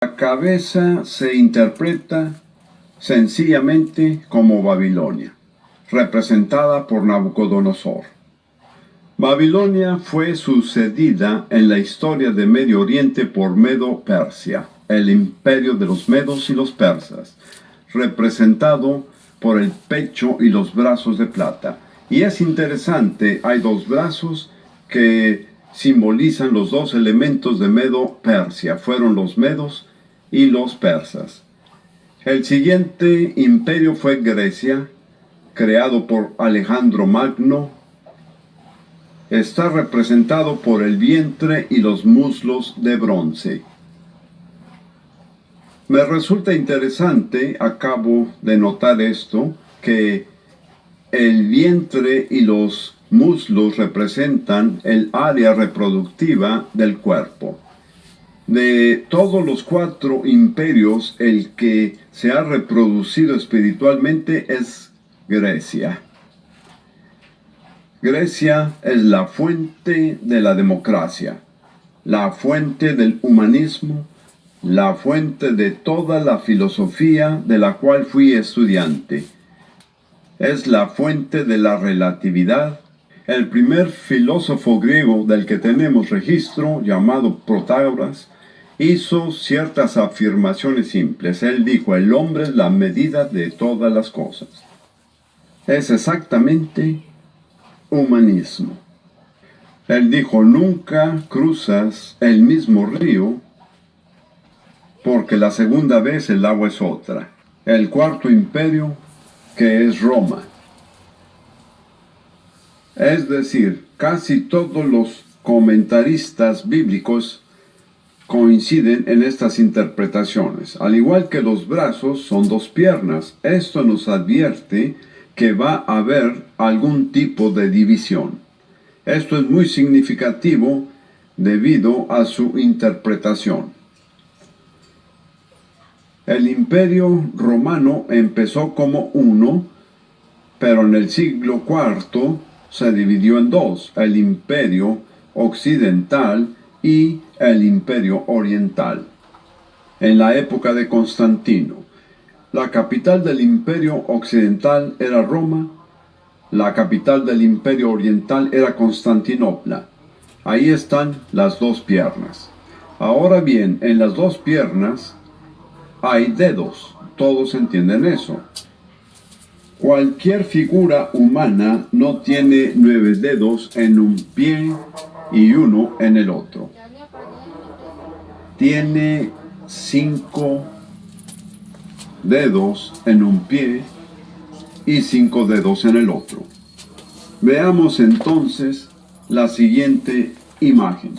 La cabeza se interpreta sencillamente como Babilonia, representada por Nabucodonosor. Babilonia fue sucedida en la historia de Medio Oriente por Medo-Persia, el imperio de los medos y los persas, representado por el pecho y los brazos de plata. Y es interesante, hay dos brazos que simbolizan los dos elementos de Medo-Persia, fueron los medos y los persas. El siguiente imperio fue Grecia, creado por Alejandro Magno. Está representado por el vientre y los muslos de bronce. Me resulta interesante, acabo de notar esto, que el vientre y los muslos representan el área reproductiva del cuerpo. De todos los 4 imperios, el que se ha reproducido espiritualmente es Grecia. Grecia es la fuente de la democracia, la fuente del humanismo, la fuente de toda la filosofía de la cual fui estudiante. Es la fuente de la relatividad. El primer filósofo griego del que tenemos registro, llamado Protágoras, hizo ciertas afirmaciones simples. Él dijo: el hombre es la medida de todas las cosas. Es exactamente humanismo. Él dijo: nunca cruzas el mismo río, porque la segunda vez el agua es otra. El cuarto imperio, que es Roma. Es decir, casi todos los comentaristas bíblicos coinciden en estas interpretaciones. Al igual que los brazos son 2 piernas, esto nos advierte que va a haber algún tipo de división. Esto es muy significativo debido a su interpretación. El imperio romano empezó como uno, pero en el siglo IV se dividió en 2, el imperio occidental y el imperio oriental. En la época de Constantino, la capital del imperio occidental era Roma, la capital del imperio oriental era Constantinopla. Ahí están las 2 piernas. Ahora bien, en las 2 piernas hay dedos, todos entienden eso. Cualquier figura humana no tiene 9 dedos en un pie y 1 en el otro. Tiene 5 dedos en un pie y 5 dedos en el otro. Veamos entonces la siguiente imagen.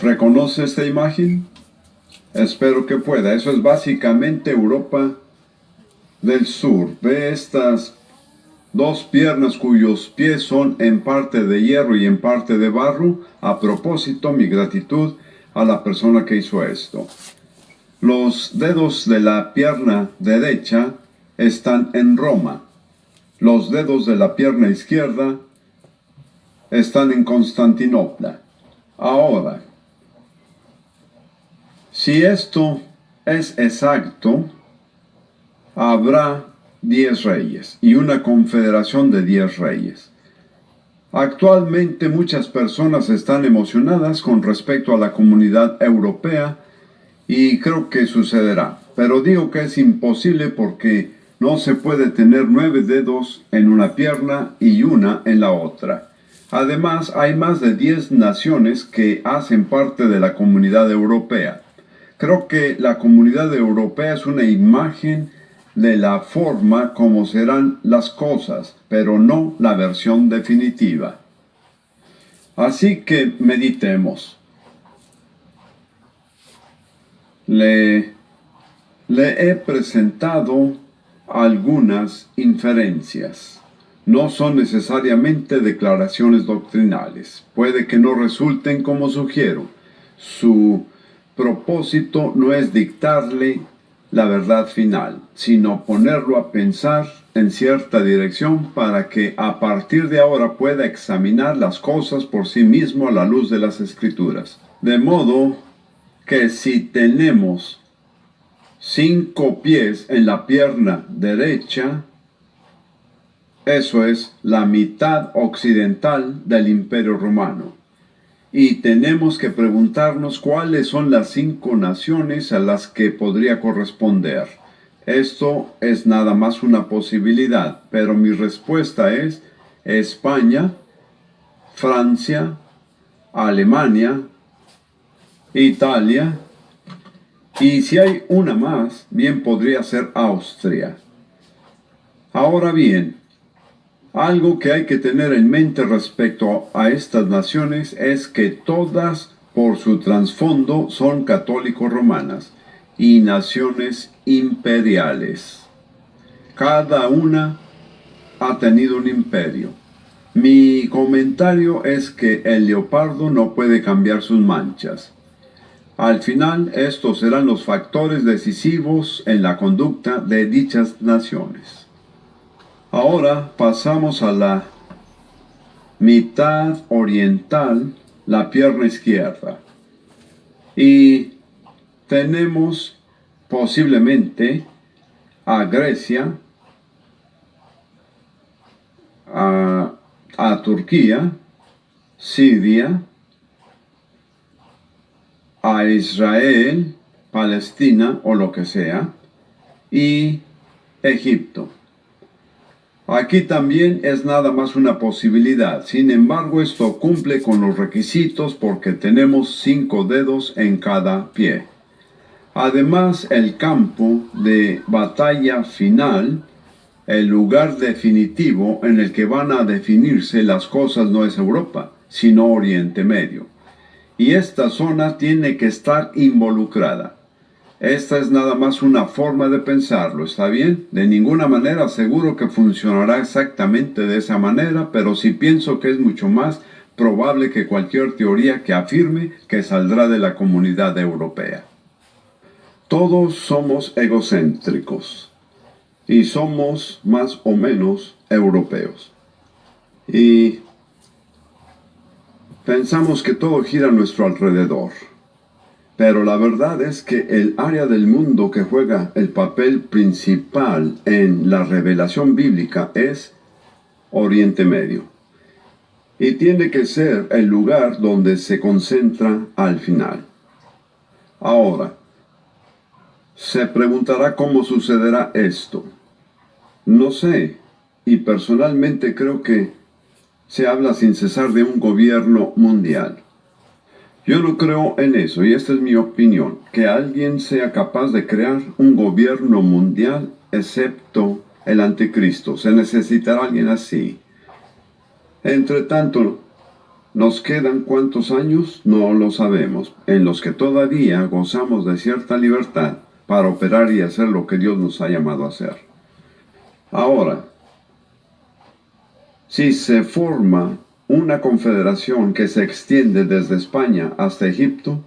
¿Reconoce esta imagen? Espero que pueda. Eso es básicamente Europa del Sur. Ve estas 2 piernas cuyos pies son en parte de hierro y en parte de barro. A propósito, mi gratitud a la persona que hizo esto. Los dedos de la pierna derecha están en Roma. Los dedos de la pierna izquierda están en Constantinopla. Ahora, si esto es exacto, habrá 10 reyes y una confederación de 10 reyes. Actualmente muchas personas están emocionadas con respecto a la comunidad europea y creo que sucederá. Pero digo que es imposible porque no se puede tener 9 dedos en una pierna y 1 en la otra. Además, hay más de 10 naciones que hacen parte de la comunidad europea. Creo que la comunidad europea es una imagen de la forma como serán las cosas, pero no la versión definitiva. Así que meditemos. Le he presentado algunas inferencias. No son necesariamente declaraciones doctrinales. Puede que no resulten como sugiero. Su propósito no es dictarle la verdad final, sino ponerlo a pensar en cierta dirección para que a partir de ahora pueda examinar las cosas por sí mismo a la luz de las Escrituras. De modo que si tenemos 5 pies en la pierna derecha, eso es la mitad occidental del Imperio Romano. Y tenemos que preguntarnos cuáles son las 5 naciones a las que podría corresponder. Esto es nada más una posibilidad, pero mi respuesta es España, Francia, Alemania, Italia, y si hay una más, bien podría ser Austria. Ahora bien, algo que hay que tener en mente respecto a estas naciones es que todas, por su trasfondo, son católicos romanas y naciones imperiales. Cada una ha tenido un imperio. Mi comentario es que el leopardo no puede cambiar sus manchas. Al final, estos serán los factores decisivos en la conducta de dichas naciones. Ahora pasamos a la mitad oriental, la pierna izquierda. Y tenemos posiblemente a Grecia, a Turquía, Siria, a Israel, Palestina o lo que sea, y Egipto. Aquí también es nada más una posibilidad. Sin embargo, esto cumple con los requisitos porque tenemos 5 dedos en cada pie. Además, el campo de batalla final, el lugar definitivo en el que van a definirse las cosas, no es Europa, sino Oriente Medio. Y esta zona tiene que estar involucrada. Esta es nada más una forma de pensarlo, ¿está bien? De ninguna manera aseguro que funcionará exactamente de esa manera, pero sí pienso que es mucho más probable que cualquier teoría que afirme que saldrá de la comunidad europea. Todos somos egocéntricos y somos más o menos europeos. Y pensamos que todo gira a nuestro alrededor. Pero la verdad es que el área del mundo que juega el papel principal en la revelación bíblica es Oriente Medio. Y tiene que ser el lugar donde se concentra al final. Ahora, se preguntará cómo sucederá esto. No sé, y personalmente creo que se habla sin cesar de un gobierno mundial. Yo no creo en eso, y esta es mi opinión, que alguien sea capaz de crear un gobierno mundial excepto el anticristo. Se necesitará alguien así. Entre tanto, ¿nos quedan cuántos años? No lo sabemos, en los que todavía gozamos de cierta libertad para operar y hacer lo que Dios nos ha llamado a hacer. Ahora, si se forma una confederación que se extiende desde España hasta Egipto,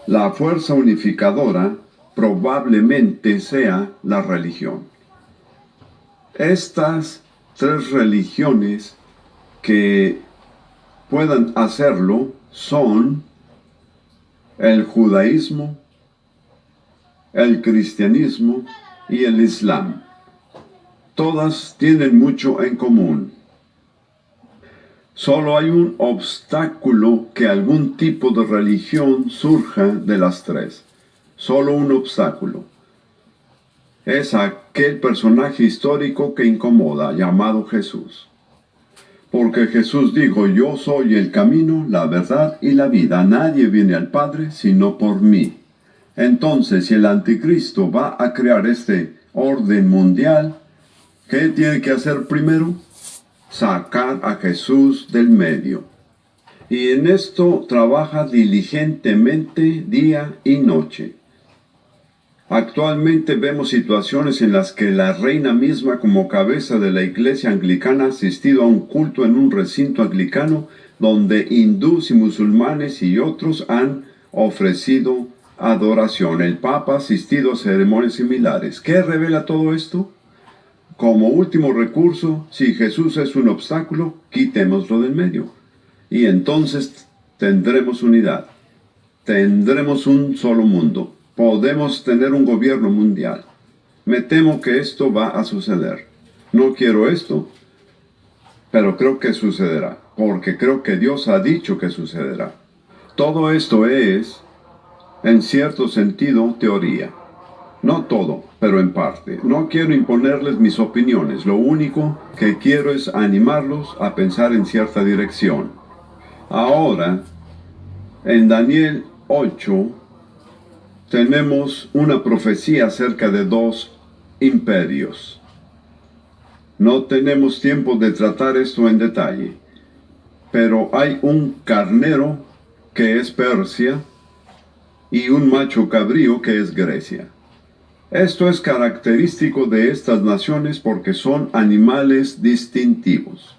la fuerza unificadora probablemente sea la religión. Estas 3 religiones que puedan hacerlo son el judaísmo, el cristianismo y el islam. Todas tienen mucho en común. Solo hay un obstáculo: que algún tipo de religión surja de las 3. Solo un obstáculo. Es aquel personaje histórico que incomoda, llamado Jesús. Porque Jesús dijo: yo soy el camino, la verdad y la vida. Nadie viene al Padre sino por mí. Entonces, si el anticristo va a crear este orden mundial, ¿qué tiene que hacer primero? Sacar a Jesús del medio. Y en esto trabaja diligentemente día y noche. Actualmente vemos situaciones en las que la reina misma, como cabeza de la iglesia anglicana, ha asistido a un culto en un recinto anglicano donde hindús y musulmanes y otros han ofrecido adoración. El Papa ha asistido a ceremonias similares. ¿Qué revela todo esto? Como último recurso, si Jesús es un obstáculo, quitémoslo del medio. Y entonces tendremos unidad. tendremos un solo mundo. Podemos tener un gobierno mundial. Me temo que esto va a suceder. No quiero esto, pero creo que sucederá, porque creo que Dios ha dicho que sucederá. Todo esto es, en cierto sentido, teoría. No todo, pero en parte. No quiero imponerles mis opiniones. Lo único que quiero es animarlos a pensar en cierta dirección. Ahora, en Daniel 8, tenemos una profecía acerca de dos imperios. No tenemos tiempo de tratar esto en detalle, pero hay un carnero que es Persia y un macho cabrío que es Grecia. Esto es característico de estas naciones porque son animales distintivos.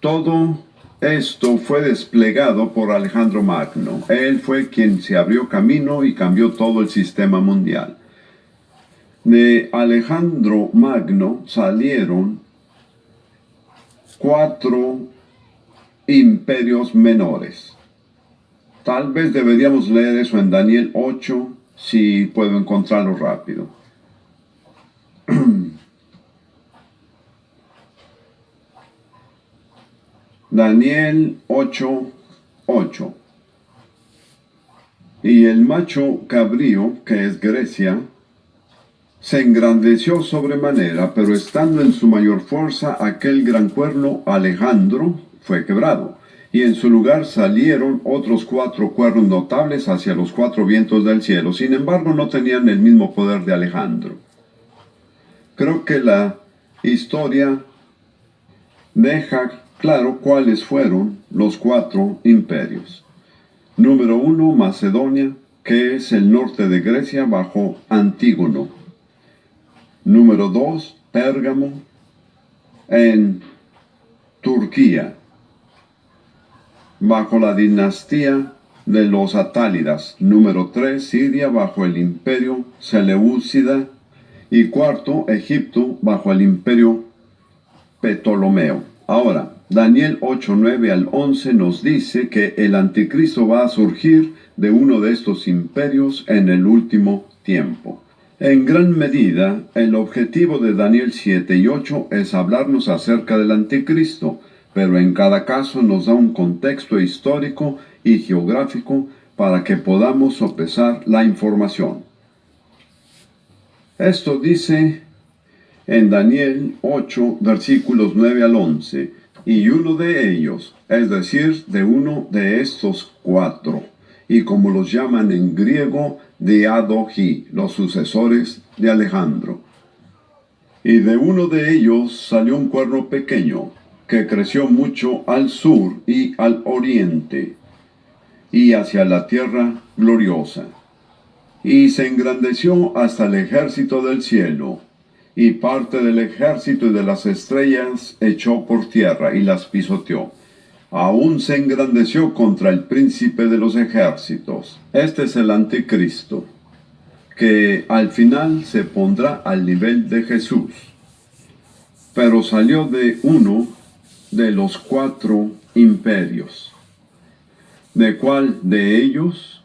Todo esto fue desplegado por Alejandro Magno. Él fue quien se abrió camino y cambió todo el sistema mundial. De Alejandro Magno salieron 4 imperios menores. Tal vez deberíamos leer eso en Daniel 8, si puedo encontrarlo rápido. Daniel 8:8. Y el macho cabrío, que es Grecia, se engrandeció sobremanera, pero estando en su mayor fuerza, aquel gran cuerno Alejandro fue quebrado, y en su lugar salieron otros 4 cuernos notables hacia los 4 vientos del cielo. Sin embargo, no tenían el mismo poder de Alejandro. Creo que la historia deja claro cuáles fueron los 4 imperios. Número 1, Macedonia, que es el norte de Grecia bajo Antígono. Número 2, Pérgamo, en Turquía, bajo la dinastía de los Atálidas. Número 3, Siria, bajo el imperio Seleucida. Y cuarto, Egipto, bajo el imperio Ptolomeo. Ahora, Daniel 8:9 al 11 nos dice que el anticristo va a surgir de uno de estos imperios en el último tiempo. En gran medida, el objetivo de Daniel 7 y 8 es hablarnos acerca del anticristo, pero en cada caso nos da un contexto histórico y geográfico para que podamos sopesar la información. Esto dice en Daniel 8, versículos 9 al 11, y uno de ellos, es decir, de uno de estos 4, y como los llaman en griego, Diadoji, los sucesores de Alejandro. Y de uno de ellos salió un cuerno pequeño, que creció mucho al sur y al oriente, y hacia la tierra gloriosa. Y se engrandeció hasta el ejército del cielo, y parte del ejército y de las estrellas echó por tierra y las pisoteó. Aún se engrandeció contra el príncipe de los ejércitos. Este es el anticristo, que al final se pondrá al nivel de Jesús. Pero salió de uno de los 4 imperios. ¿De cuál de ellos?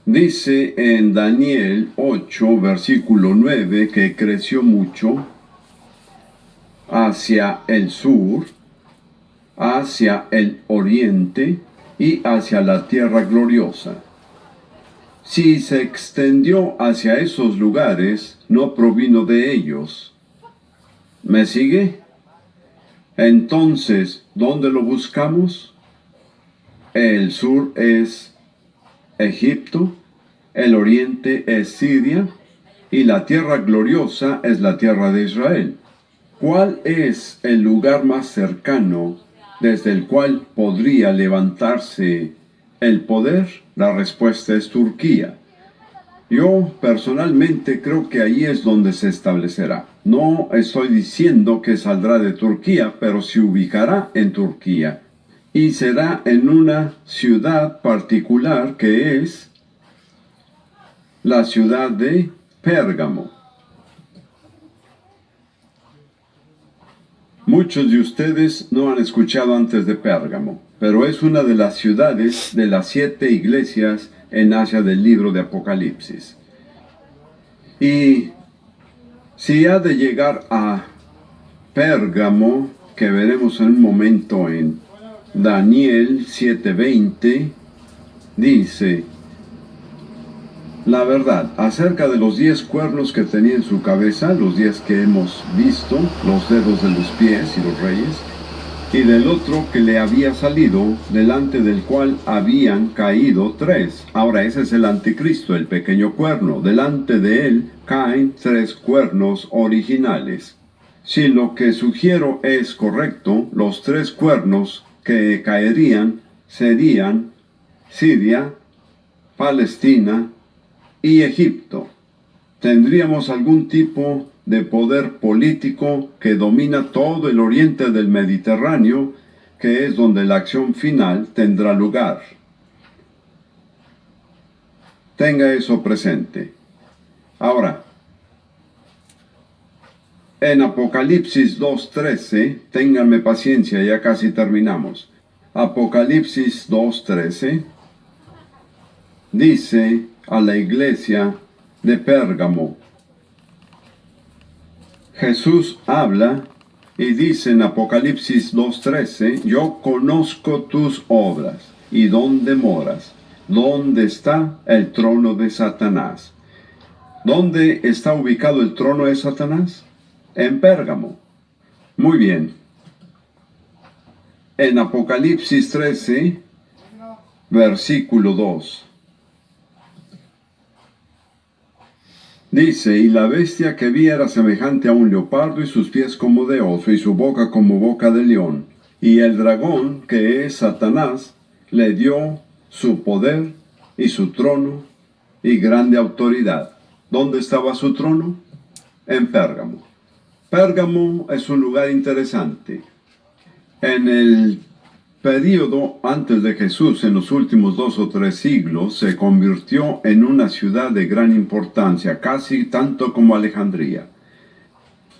Dice en Daniel 8, versículo 9, que creció mucho hacia el sur, hacia el oriente y hacia la tierra gloriosa. Si se extendió hacia esos lugares, no provino de ellos. ¿Me sigue? Entonces, ¿dónde lo buscamos? El sur es Egipto, el oriente es Siria, y la tierra gloriosa es la tierra de Israel. ¿Cuál es el lugar más cercano desde el cual podría levantarse el poder? La respuesta es Turquía. Yo personalmente creo que ahí es donde se establecerá. No estoy diciendo que saldrá de Turquía, pero se ubicará en Turquía. Y será en una ciudad particular que es la ciudad de Pérgamo. Muchos de ustedes no han escuchado antes de Pérgamo, pero es una de las ciudades de las 7 iglesias en Asia del libro de Apocalipsis. Y si ha de llegar a Pérgamo, que veremos en un momento en Daniel 7:20, dice: la verdad acerca de los 10 cuernos que tenía en su cabeza, los 10 que hemos visto, los dedos de los pies y los reyes, y del otro que le había salido, delante del cual habían caído 3. Ahora ese es el anticristo, el pequeño cuerno. Delante de él caen 3 cuernos originales. Si lo que sugiero es correcto, los 3 cuernos que caerían serían Siria, Palestina y Egipto. Tendríamos algún tipo de poder político que domina todo el oriente del Mediterráneo, que es donde la acción final tendrá lugar. Tenga eso presente. Ahora, en Apocalipsis 2:13, ténganme paciencia, ya casi terminamos. Apocalipsis 2:13 dice a la iglesia de Pérgamo. Jesús habla y dice en Apocalipsis 2:13: yo conozco tus obras y dónde moras, dónde está el trono de Satanás. ¿Dónde está ubicado el trono de Satanás? En Pérgamo. Muy bien. En Apocalipsis 13, versículo 2. Dice: y la bestia que vi era semejante a un leopardo, y sus pies como de oso, y su boca como boca de león. Y el dragón, que es Satanás, le dio su poder y su trono y grande autoridad. ¿Dónde estaba su trono? En Pérgamo. Pérgamo es un lugar interesante. En el período antes de Jesús, en los últimos 2 o 3 siglos, se convirtió en una ciudad de gran importancia, casi tanto como Alejandría.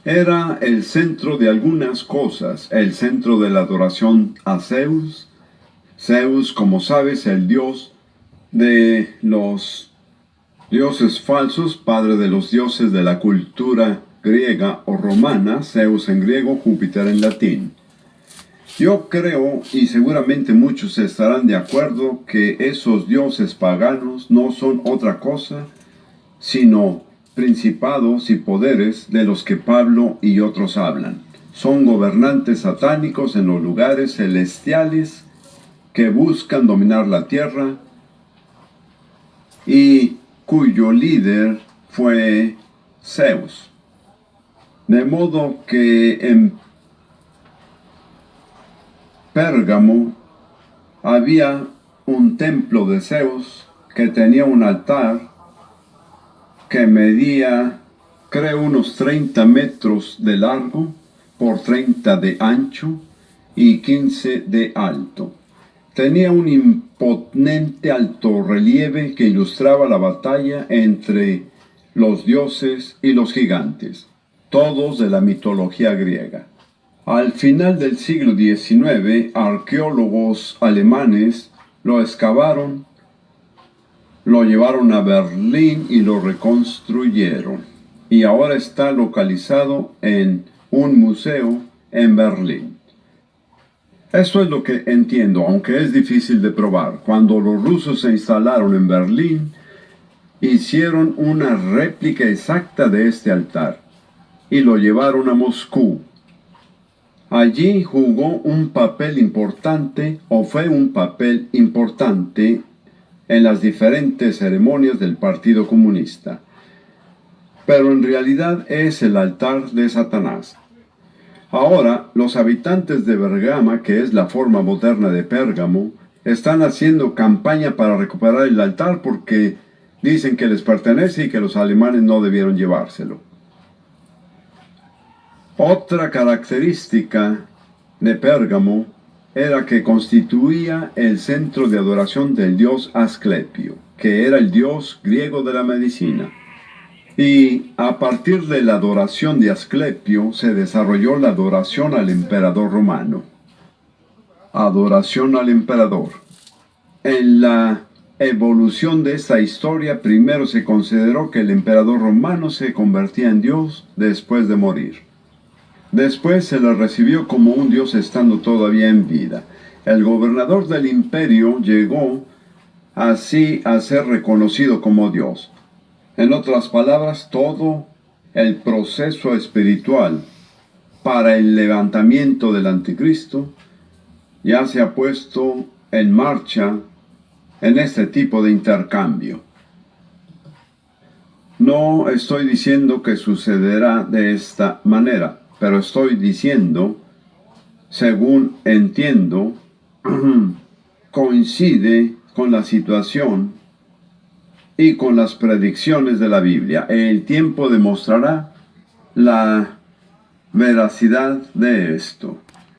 Era el centro de algunas cosas, el centro de la adoración a Zeus. Zeus, como sabes, el dios de los dioses falsos, padre de los dioses de la cultura griega o romana, Zeus en griego, Júpiter en latín. Yo creo, y seguramente muchos estarán de acuerdo, que esos dioses paganos no son otra cosa sino principados y poderes de los que Pablo y otros hablan. Son gobernantes satánicos en los lugares celestiales que buscan dominar la tierra y cuyo líder fue Zeus. De modo que en Pérgamo había un templo de Zeus que tenía un altar que medía, creo, unos 30 metros de largo por 30 de ancho y 15 de alto. Tenía un imponente alto relieve que ilustraba la batalla entre los dioses y los gigantes, todos de la mitología griega. Al final del siglo XIX, arqueólogos alemanes lo excavaron, lo llevaron a Berlín y lo reconstruyeron. Y ahora está localizado en un museo en Berlín. Eso es lo que entiendo, aunque es difícil de probar. Cuando los rusos se instalaron en Berlín, hicieron una réplica exacta de este altar y lo llevaron a Moscú. Allí jugó un papel importante, o fue un papel importante, en las diferentes ceremonias del Partido Comunista. Pero en realidad es el altar de Satanás. Ahora, los habitantes de Bergama, que es la forma moderna de Pérgamo, están haciendo campaña para recuperar el altar porque dicen que les pertenece y que los alemanes no debieron llevárselo. Otra característica de Pérgamo era que constituía el centro de adoración del dios Asclepio, que era el dios griego de la medicina. Y a partir de la adoración de Asclepio se desarrolló la adoración al emperador romano. Adoración al emperador. En la evolución de esta historia, primero se consideró que el emperador romano se convertía en Dios después de morir. Después se le recibió como un Dios estando todavía en vida. El gobernador del imperio llegó así a ser reconocido como Dios. En otras palabras, todo el proceso espiritual para el levantamiento del anticristo ya se ha puesto en marcha en este tipo de intercambio. No estoy diciendo que sucederá de esta manera, pero estoy diciendo, según entiendo, coincide con la situación y con las predicciones de la Biblia. El tiempo demostrará la veracidad de esto.